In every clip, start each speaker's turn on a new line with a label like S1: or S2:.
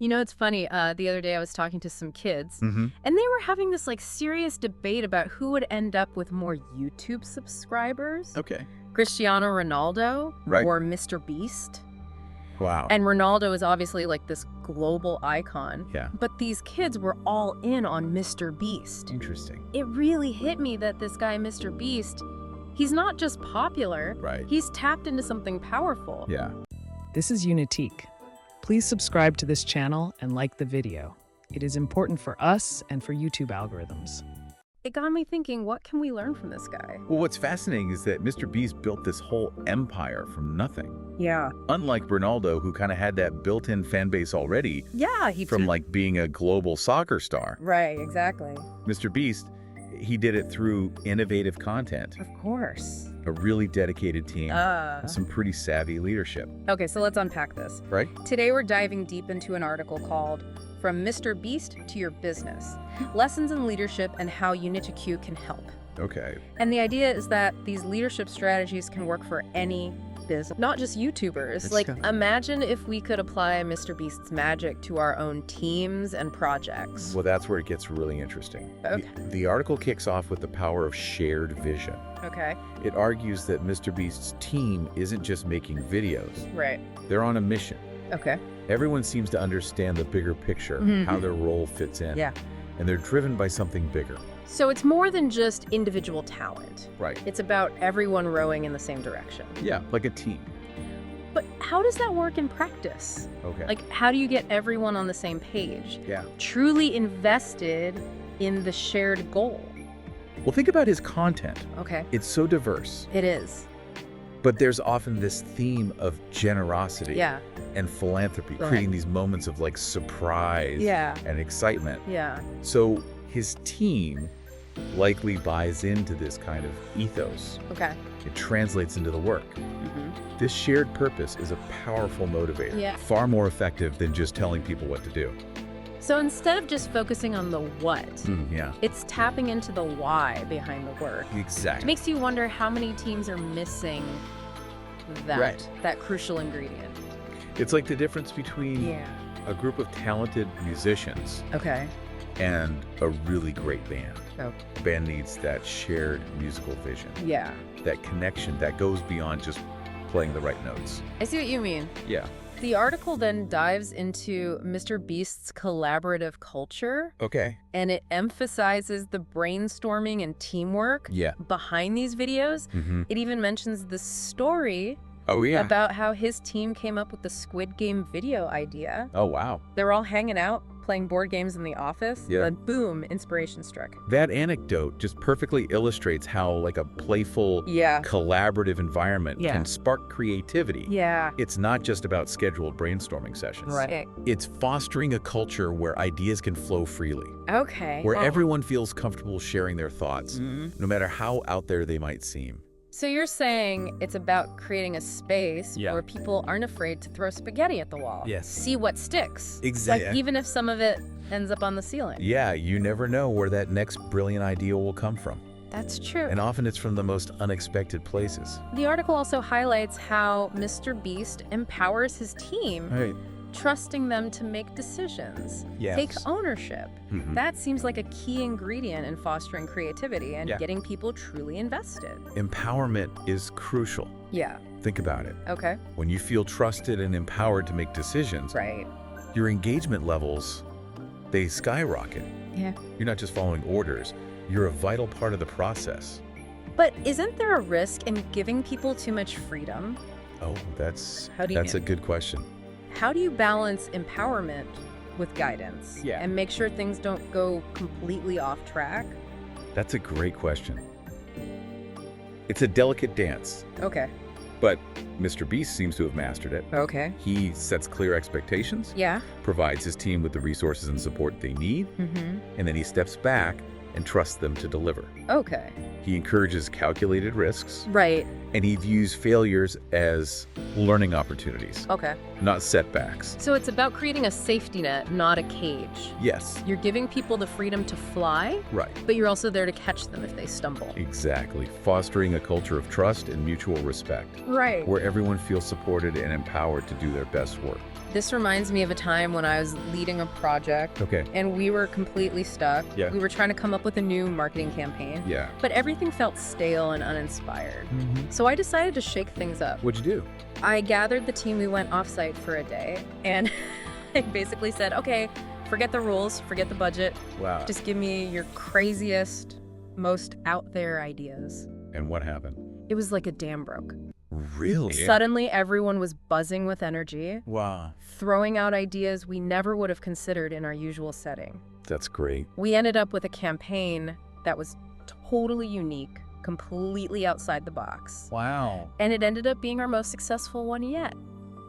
S1: You know, it's funny. The other day I was talking to some kids,
S2: Mm-hmm.
S1: and they were having this like serious debate about who would end up with more YouTube subscribers.
S2: Okay.
S1: Cristiano Ronaldo
S2: Right.
S1: or MrBeast.
S2: Wow.
S1: And Ronaldo is obviously like this global icon.
S2: Yeah.
S1: But these kids were all in on MrBeast.
S2: Interesting.
S1: It really hit me that this guy, MrBeast, he's not just popular.
S2: Right.
S1: He's tapped into something powerful.
S2: Yeah.
S3: This is UnitiQ. Please subscribe to this channel and like the video. It is important for us and for YouTube algorithms.
S1: It got me thinking, what can we learn from this guy?
S2: Well, what's fascinating is that MrBeast built this whole empire from nothing.
S1: Yeah.
S2: Unlike Ronaldo, who kind of had that built-in fan base already
S1: Yeah,
S2: from like being a global soccer star.
S1: Right, exactly.
S2: MrBeast, he did it through innovative content,
S1: Of course.
S2: a really dedicated team, and some pretty savvy leadership,
S1: Okay, so let's unpack this.
S2: right?
S1: Today we're diving deep into an article called From MrBeast to Your Business, Lessons in Leadership and How UnitiQ Can Help.
S2: Okay.
S1: And the idea is that these leadership strategies can work for any business, not just YouTubers.
S2: It's
S1: Like,
S2: kind
S1: imagine if we could apply MrBeast's magic to our own teams and projects.
S2: Well, that's where it gets really interesting.
S1: Okay.
S2: The article kicks off with the power of shared vision.
S1: Okay,
S2: It argues that MrBeast's team isn't just making videos,
S1: right.
S2: they're on a mission.
S1: Okay.
S2: Everyone seems to understand the bigger picture,
S1: Mhm.
S2: how their role fits in.
S1: Yeah.
S2: And they're driven by something bigger.
S1: So it's more than just individual talent.
S2: Right.
S1: It's about everyone rowing in the same direction.
S2: Yeah, like a team.
S1: But how does that work in practice?
S2: Okay.
S1: Like, how do you get everyone on the same page?
S2: Yeah.
S1: Truly invested in the shared goal.
S2: Well, think about his content.
S1: Okay.
S2: It's so diverse,
S1: It is.
S2: but there's often this theme of generosity
S1: Yeah.
S2: and philanthropy,
S1: Go ahead.
S2: creating these moments of like surprise
S1: Yeah.
S2: and excitement.
S1: Yeah.
S2: So his team likely buys into this kind of ethos.
S1: Okay.
S2: It translates into the work.
S1: Mm-hmm.
S2: This shared purpose is a powerful motivator,
S1: Yeah.
S2: far more effective than just telling people what to do.
S1: So instead of just focusing on the what,
S2: Yeah,
S1: it's tapping into the why behind the work. It
S2: exactly.
S1: makes you wonder how many teams are missing that,
S2: Right.
S1: that crucial ingredient.
S2: It's like the difference between
S1: Yeah.
S2: a group of talented musicians
S1: Okay.
S2: and a really great band.
S1: Oh.
S2: A band needs that shared musical vision,
S1: Yeah.
S2: that connection that goes beyond just playing the right notes.
S1: I see what you mean.
S2: Yeah.
S1: The article then dives into MrBeast's collaborative culture,
S2: Okay.
S1: and it emphasizes the brainstorming and teamwork
S2: Yeah.
S1: behind these videos.
S2: Mm-hmm.
S1: It even mentions the story
S2: Oh, yeah.
S1: about how his team came up with the Squid Game video idea.
S2: Oh, wow.
S1: They were all hanging out, playing board games in the office,
S2: Yeah.
S1: then boom, inspiration struck.
S2: That anecdote just perfectly illustrates how like a playful,
S1: Yeah.
S2: collaborative environment
S1: Yeah.
S2: can spark creativity.
S1: Yeah.
S2: It's not just about scheduled brainstorming sessions.
S1: Right.
S2: It's fostering a culture where ideas can flow freely,
S1: Okay.
S2: where everyone feels comfortable sharing their thoughts,
S1: Mhm.
S2: no matter how out there they might seem.
S1: So you're saying it's about creating a space
S2: Yeah.
S1: where people aren't afraid to throw spaghetti at the wall.
S2: Yes.
S1: See what sticks.
S2: Exactly.
S1: Like, even if some of it ends up on the ceiling.
S2: Yeah, you never know where that next brilliant idea will come from.
S1: That's true.
S2: And often it's from the most unexpected places.
S1: The article also highlights how MrBeast empowers his team,
S2: Right.
S1: trusting them to make decisions,
S2: Yes.
S1: take ownership.
S2: Mhm.
S1: That seems like a key ingredient in fostering creativity and
S2: Yeah.
S1: getting people truly invested.
S2: Empowerment is crucial.
S1: Yeah.
S2: Think about it.
S1: Okay.
S2: When you feel trusted and empowered to make decisions,
S1: Right.
S2: your engagement levels, they skyrocket.
S1: Yeah.
S2: You're not just following orders, you're a vital part of the process.
S1: But isn't there a risk in giving people too much freedom?
S2: Oh, that's
S1: How do you
S2: a good question.
S1: How do you balance empowerment with guidance?
S2: Yeah.
S1: And make sure things don't go completely off track?
S2: That's a great question. It's a delicate dance,
S1: Okay.
S2: but MrBeast seems to have mastered it.
S1: Okay.
S2: He sets clear expectations,
S1: Yeah.
S2: provides his team with the resources and support they need,
S1: Mm-hmm.
S2: and then he steps back and trusts them to deliver.
S1: Okay.
S2: He encourages calculated risks,
S1: Right.
S2: and he views failures as learning opportunities,
S1: Okay.
S2: not setbacks.
S1: So it's about creating a safety net, not a cage.
S2: Yes,
S1: You're giving people the freedom to fly,
S2: right.
S1: but you're also there to catch them if they stumble.
S2: Exactly. Fostering a culture of trust and mutual respect,
S1: Right.
S2: where everyone feels supported and empowered to do their best work.
S1: This reminds me of a time when I was leading a project
S2: Okay.
S1: and we were completely stuck.
S2: Yeah.
S1: We were trying to come up with a new marketing campaign,
S2: Yeah.
S1: but everything felt stale and uninspired. So I decided to shake things up.
S2: What'd you do?
S1: I gathered the team, we went offsite for a day, and I basically said, okay, forget the rules, forget the budget,
S2: Wow.
S1: just give me your craziest, most out there ideas.
S2: And what happened?
S1: It was like a dam broke.
S2: Really?
S1: Suddenly, everyone was buzzing with energy,
S2: Wow.
S1: throwing out ideas we never would have considered in our usual setting.
S2: That's great.
S1: We ended up with a campaign that was totally unique, completely outside the box.
S2: Wow.
S1: And it ended up being our most successful one yet.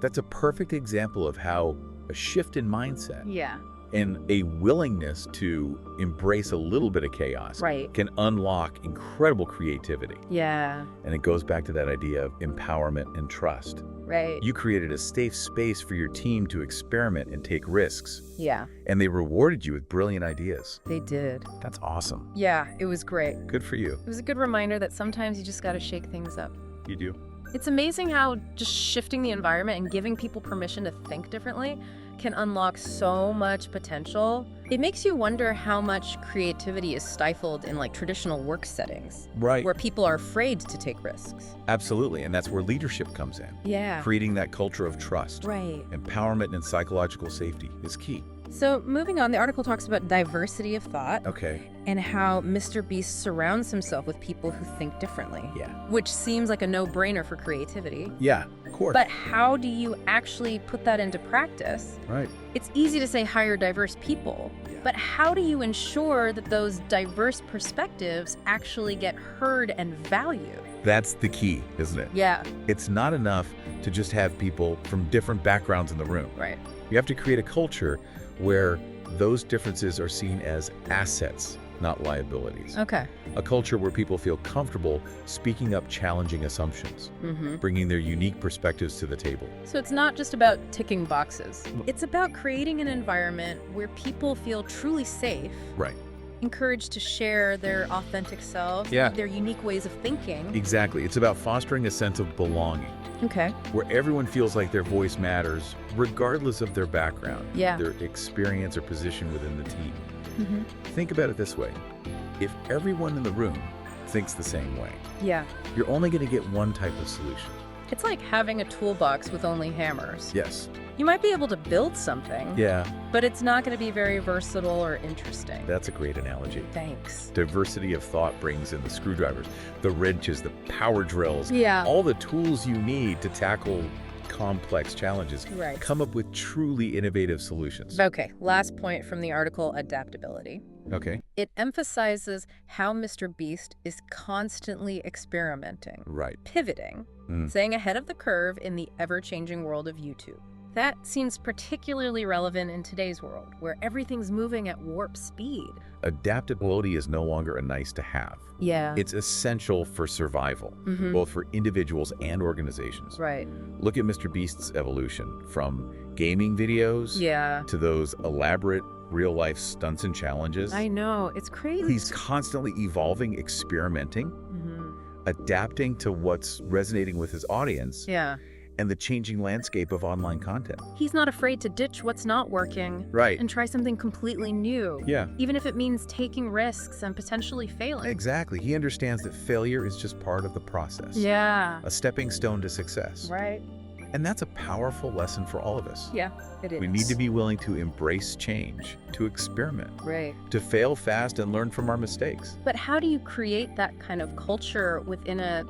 S2: That's a perfect example of how a shift in mindset
S1: Yeah.
S2: and a willingness to embrace a little bit of chaos
S1: Right.
S2: can unlock incredible creativity.
S1: Yeah.
S2: And it goes back to that idea of empowerment and trust.
S1: Right.
S2: You created a safe space for your team to experiment and take risks,
S1: Yeah,
S2: and they rewarded you with brilliant ideas.
S1: they did.
S2: That's awesome.
S1: Yeah, it was great.
S2: Good for you.
S1: It was a good reminder that sometimes you just got to shake things up.
S2: You do.
S1: It's amazing how just shifting the environment and giving people permission to think differently can unlock so much potential. It makes you wonder how much creativity is stifled in like traditional work settings
S2: Right.
S1: where people are afraid to take risks.
S2: Absolutely. And that's where leadership comes in.
S1: Yeah.
S2: Creating that culture of trust.
S1: Right.
S2: Empowerment and psychological safety is key.
S1: So moving on, the article talks about diversity of thought
S2: Okay.
S1: and how Mr. Beast surrounds himself with people who think differently.
S2: Yeah.
S1: Which seems like a no-brainer for creativity.
S2: Yeah, of course.
S1: But how do you actually put that into practice?
S2: Right.
S1: It's easy to say hire diverse people,
S2: Yeah.
S1: but how do you ensure that those diverse perspectives actually get heard and valued?
S2: That's the key, isn't it?
S1: Yeah,
S2: It's not enough to just have people from different backgrounds in the room.
S1: right.
S2: You have to create a culture where those differences are seen as assets, not liabilities.
S1: Okay.
S2: A culture where people feel comfortable speaking up challenging assumptions,
S1: Mm-hmm.
S2: bringing their unique perspectives to the table.
S1: So it's not just about ticking boxes. It's about creating an environment where people feel truly safe,
S2: Right.
S1: encouraged to share their authentic selves,
S2: Yeah.
S1: their unique ways of thinking.
S2: Exactly. It's about fostering a sense of belonging,
S1: Okay.
S2: where everyone feels like their voice matters, regardless of their background,
S1: Yeah.
S2: their experience or position within the team.
S1: Mm-hmm.
S2: Think about it this way. If everyone in the room thinks the same way,
S1: Yeah.
S2: you're only going to get one type of solution.
S1: It's like having a toolbox with only hammers.
S2: Yes.
S1: You might be able to build something,
S2: Yeah,
S1: but it's not going to be very versatile or interesting.
S2: that's a great analogy.
S1: Thanks.
S2: Diversity of thought brings in the screwdrivers, the wrenches, the power drills,
S1: Yeah.
S2: all the tools you need to tackle complex challenges.
S1: Right.
S2: Come up with truly innovative solutions.
S1: Okay, last point from the article, adaptability.
S2: Okay.
S1: It emphasizes how Mr. Beast is constantly experimenting,
S2: Right.
S1: pivoting, staying ahead of the curve in the ever-changing world of YouTube. That seems particularly relevant in today's world, where everything's moving at warp speed.
S2: Adaptability is no longer a nice to have.
S1: Yeah.
S2: It's essential for survival,
S1: Mhm.
S2: both for individuals and organizations.
S1: Right.
S2: Look at MrBeast's evolution from gaming videos
S1: Yeah.
S2: to those elaborate real-life stunts and challenges.
S1: I know. It's crazy.
S2: He's constantly evolving, experimenting,
S1: Mhm.
S2: adapting to what's resonating with his audience
S1: Yeah.
S2: and the changing landscape of online content.
S1: He's not afraid to ditch what's not working
S2: Right.
S1: and try something completely new,
S2: Yeah,
S1: even if it means taking risks and potentially failing.
S2: exactly. He understands that failure is just part of the process.
S1: Yeah.
S2: A stepping stone to success.
S1: Right.
S2: And that's a powerful lesson for all of us.
S1: Yeah, it is.
S2: We need to be willing to embrace change, to experiment,
S1: Right.
S2: to fail fast and learn from our mistakes.
S1: But how do you create that kind of culture within a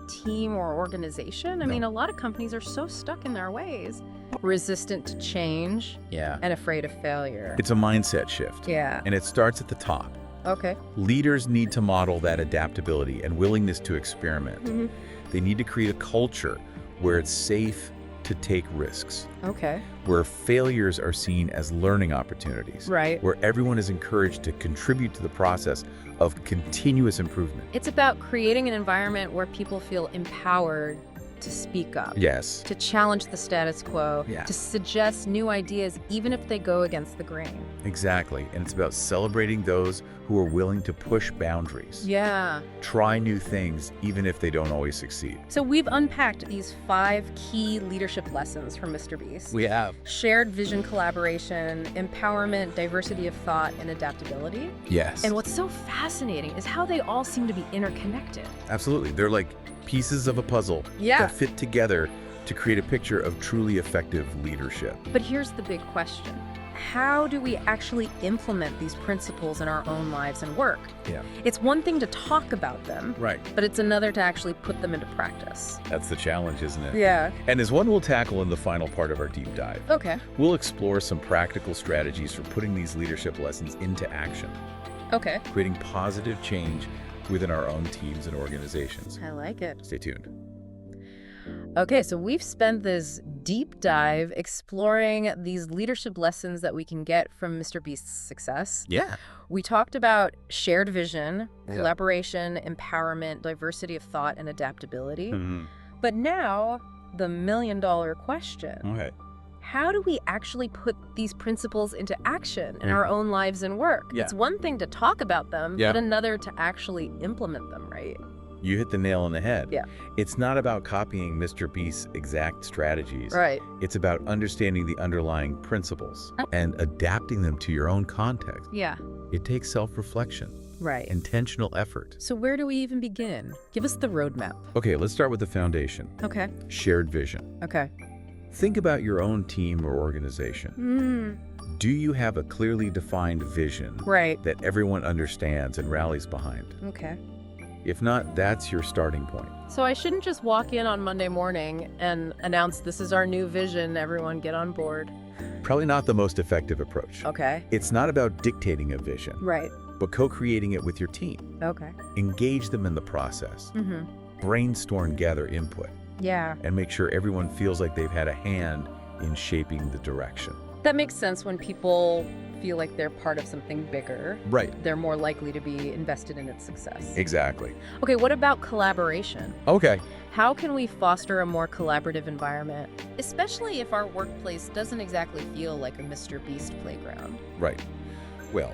S1: team or organization? I
S2: No.
S1: mean, a lot of companies are so stuck in their ways, resistant to change
S2: Yeah.
S1: and afraid of failure.
S2: It's a mindset shift.
S1: Yeah.
S2: And it starts at the top.
S1: Okay.
S2: Leaders need to model that adaptability and willingness to experiment.
S1: Mhm.
S2: They need to create a culture where it's safe to take risks,
S1: Okay.
S2: where failures are seen as learning opportunities,
S1: Right.
S2: where everyone is encouraged to contribute to the process of continuous improvement.
S1: It's about creating an environment where people feel empowered to speak up.
S2: Yes.
S1: To challenge the status quo,
S2: Yeah.
S1: to suggest new ideas even if they go against the grain.
S2: Exactly. And it's about celebrating those who are willing to push boundaries.
S1: Yeah.
S2: Try new things, even if they don't always succeed.
S1: So we've unpacked these 5 key leadership lessons from MrBeast.
S2: We have.
S1: Shared vision collaboration, empowerment, diversity of thought, and adaptability.
S2: Yes.
S1: And what's so fascinating is how they all seem to be interconnected.
S2: Absolutely. They're like pieces of a puzzle that fit together to create a picture of truly effective leadership.
S1: But here's the big question. How do we actually implement these principles in our own lives and work?
S2: Yeah.
S1: It's one thing to talk about them,
S2: Right.
S1: but it's another to actually put them into practice.
S2: That's the challenge, isn't it?
S1: Yeah.
S2: And as one we'll tackle in the final part of our deep dive,
S1: Okay.
S2: we'll explore some practical strategies for putting these leadership lessons into action,
S1: Okay.
S2: creating positive change within our own teams and organizations.
S1: I like it.
S2: Stay tuned.
S1: Okay, so we've spent this deep dive exploring these leadership lessons that we can get from MrBeast's success.
S2: Yeah.
S1: We talked about shared vision,
S2: Yeah.
S1: collaboration, empowerment, diversity of thought, and adaptability.
S2: Mm-hmm.
S1: But now, the million-dollar question.
S2: Okay.
S1: How do we actually put these principles into action in our own lives and work?
S2: Yeah.
S1: It's one thing to talk about them,
S2: Yeah.
S1: but another to actually implement them, right?
S2: You hit the nail on the head.
S1: Yeah.
S2: It's not about copying MrBeast's exact strategies.
S1: Right.
S2: It's about understanding the underlying principles and adapting them to your own context.
S1: Yeah.
S2: It takes self-reflection,
S1: Right.
S2: intentional effort.
S1: So where do we even begin? Give us the roadmap.
S2: Okay, let's start with the foundation.
S1: Okay.
S2: Shared vision.
S1: Okay.
S2: Think about your own team or organization. Do you have a clearly defined vision
S1: Right.
S2: that everyone understands and rallies behind?
S1: Okay.
S2: If not, that's your starting point.
S1: So I shouldn't just walk in on Monday morning and announce this is our new vision, everyone get on board.
S2: Probably not the most effective approach.
S1: Okay.
S2: It's not about dictating a vision,
S1: Right.
S2: but co-creating it with your team.
S1: Okay.
S2: Engage them in the process.
S1: Mm-hmm.
S2: Brainstorm, gather input,
S1: Yeah.
S2: and make sure everyone feels like they've had a hand in shaping the direction.
S1: That makes sense when people feel like they're part of something bigger.
S2: Right.
S1: They're more likely to be invested in its success.
S2: Exactly.
S1: Okay, what about collaboration?
S2: Okay.
S1: How can we foster a more collaborative environment, especially if our workplace doesn't exactly feel like a MrBeast playground?
S2: Right. Well,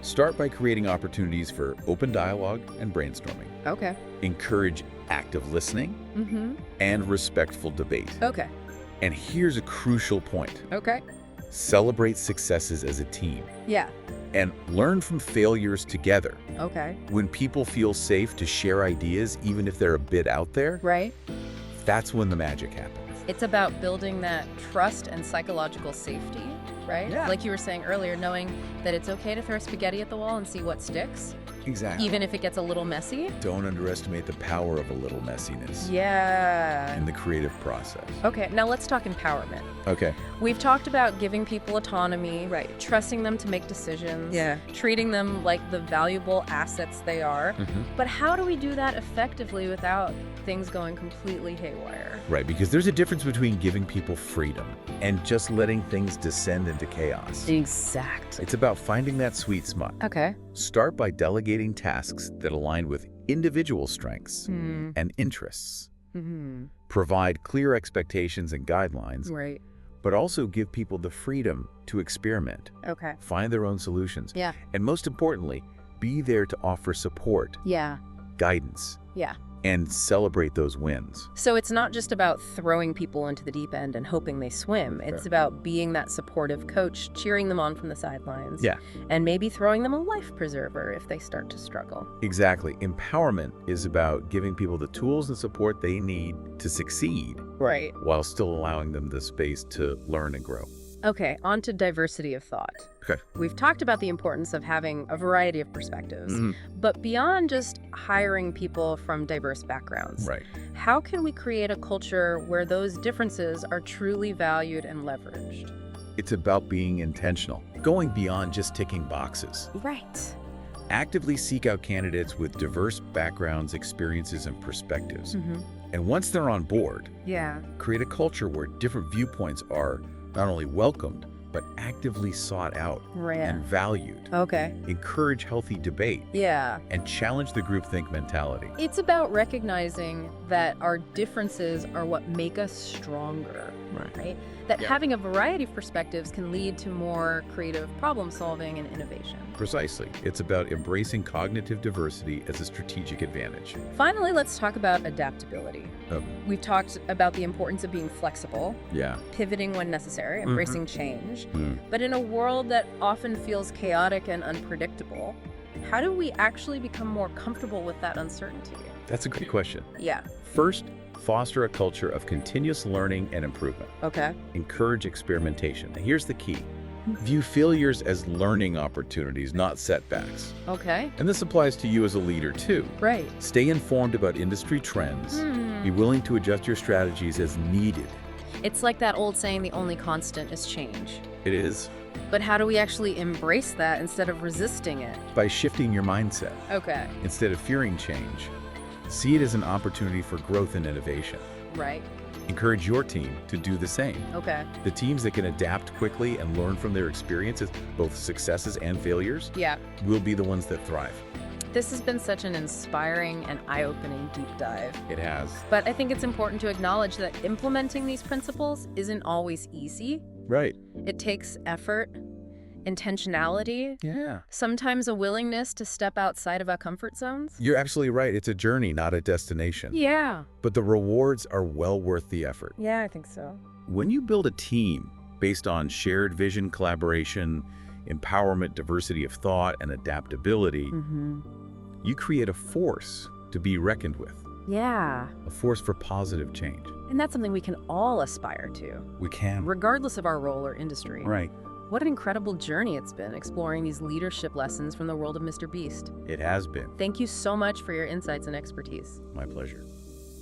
S2: start by creating opportunities for open dialogue and brainstorming.
S1: Okay.
S2: Encourage active listening
S1: Mm-hmm.
S2: and respectful debate.
S1: Okay.
S2: And here's a crucial point.
S1: Okay.
S2: Celebrate successes as a team
S1: Yeah.
S2: and learn from failures together.
S1: Okay.
S2: When people feel safe to share ideas, even if they're a bit out there,
S1: Right.
S2: that's when the magic happens.
S1: It's about building that trust and psychological safety, right?
S2: Yeah.
S1: Like you were saying earlier, knowing that it's okay to throw spaghetti at the wall and see what sticks,
S2: Exactly.
S1: even if it gets a little messy.
S2: Don't underestimate the power of a little messiness
S1: Yeah.
S2: in the creative process.
S1: Okay, now let's talk empowerment.
S2: Okay.
S1: We've talked about giving people autonomy, right? Trusting them to make decisions,
S3: Yeah.
S1: treating them like the valuable assets they are. But how do we do that effectively without things going completely haywire?
S2: Right, because there's a difference between giving people freedom and just letting things descend into chaos.
S1: Exactly.
S2: It's about finding that sweet spot.
S1: Okay.
S2: Start by delegating tasks that align with individual strengths and interests.
S1: Mm-hmm.
S2: Provide clear expectations and guidelines,
S1: Right.
S2: but also give people the freedom to experiment,
S1: Okay.
S2: find their own solutions,
S1: Yeah.
S2: and most importantly, be there to offer support,
S1: Yeah.
S2: guidance,
S1: Yeah.
S2: and celebrate those wins.
S1: So it's not just about throwing people into the deep end and hoping they swim. It's
S2: Sure.
S1: about being that supportive coach, cheering them on from the sidelines.
S2: Yeah.
S1: And maybe throwing them a life preserver if they start to struggle.
S2: Exactly. Empowerment is about giving people the tools and support they need to succeed
S1: Right.
S2: while still allowing them the space to learn and grow.
S1: Okay, on to diversity of thought.
S2: Okay.
S1: We've talked about the importance of having a variety of perspectives, but beyond just hiring people from diverse backgrounds,
S2: Right.
S1: how can we create a culture where those differences are truly valued and leveraged?
S2: It's about being intentional, going beyond just ticking boxes.
S1: Right.
S2: Actively seek out candidates with diverse backgrounds, experiences, and perspectives, And once they're on board,
S1: Yeah.
S2: create a culture where different viewpoints are not only welcomed, but actively sought out
S1: Right.
S2: and valued.
S1: Okay.
S2: Encourage healthy debate
S1: Yeah.
S2: and challenge the groupthink mentality.
S1: It's about recognizing that our differences are what make us stronger, right? That
S2: Yeah.
S1: having a variety of perspectives can lead to more creative problem solving and innovation.
S2: Precisely. It's about embracing cognitive diversity as a strategic advantage.
S1: Finally, let's talk about adaptability.
S2: Oh.
S1: We've talked about the importance of being flexible,
S2: Yeah.
S1: pivoting when necessary, embracing change.
S2: Mm.
S1: But in a world that often feels chaotic and unpredictable, how do we actually become more comfortable with that uncertainty?
S2: That's a great question.
S1: Yeah.
S2: First, foster a culture of continuous learning and improvement.
S1: Okay.
S2: Encourage experimentation. Now, here's the key. View failures as learning opportunities, not setbacks.
S1: Okay.
S2: And this applies to you as a leader, too.
S1: Right.
S2: Stay informed about industry trends. Be willing to adjust your strategies as needed.
S1: It's like that old saying, the only constant is change.
S2: It is.
S1: But how do we actually embrace that instead of resisting it?
S2: By shifting your mindset.
S1: Okay.
S2: Instead of fearing change, see it as an opportunity for growth and innovation.
S1: Right.
S2: Encourage your team to do the same.
S1: Okay.
S2: The teams that can adapt quickly and learn from their experiences, both successes and failures,
S1: Yeah.
S2: will be the ones that thrive.
S1: This has been such an inspiring and eye-opening deep dive.
S2: It has.
S1: But I think it's important to acknowledge that implementing these principles isn't always easy.
S2: Right.
S1: It takes effort, intentionality,
S2: Yeah.
S1: sometimes a willingness to step outside of our comfort zones.
S2: You're absolutely right. It's a journey, not a destination.
S1: Yeah.
S2: But the rewards are well worth the effort.
S1: Yeah, I think so.
S2: When you build a team based on shared vision, collaboration, empowerment, diversity of thought, and adaptability, you create a force to be reckoned with,
S1: Yeah.
S2: a force for positive change.
S1: And that's something we can all aspire to,
S2: We can.
S1: regardless of our role or industry.
S2: Right.
S1: What an incredible journey it's been exploring these leadership lessons from the world of Mr. Beast.
S2: It has been.
S1: Thank you so much for your insights and expertise.
S2: My pleasure.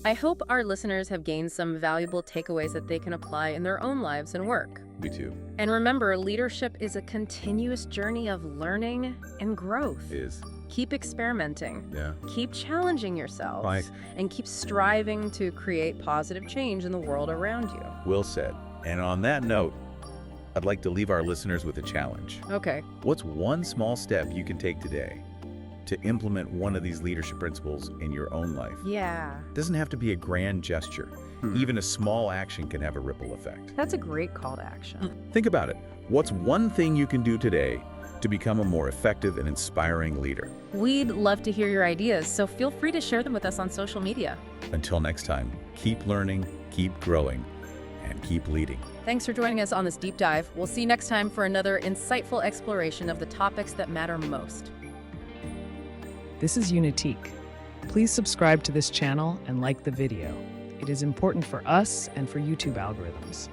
S1: I hope our listeners have gained some valuable takeaways that they can apply in their own lives and work.
S2: Me too.
S1: And remember, leadership is a continuous journey of learning and growth.
S2: It is.
S1: Keep experimenting.
S2: Yeah.
S1: Keep challenging yourselves.
S2: Right.
S1: And keep striving to create positive change in the world around you.
S2: Well said. And on that note, I'd like to leave our listeners with a challenge.
S1: Okay.
S2: What's one small step you can take today to implement one of these leadership principles in your own life?
S1: Yeah.
S2: It doesn't have to be a grand gesture. Even a small action can have a ripple effect.
S1: That's a great call to action.
S2: Think about it. What's one thing you can do today to become a more effective and inspiring leader?
S1: We'd love to hear your ideas, so feel free to share them with us on social media.
S2: Until next time, keep learning, keep growing, and keep leading.
S1: Thanks for joining us on this deep dive. We'll see you next time for another insightful exploration of the topics that matter most.
S3: This is UnitiQ. Please subscribe to this channel and like the video. It is important for us and for YouTube algorithms.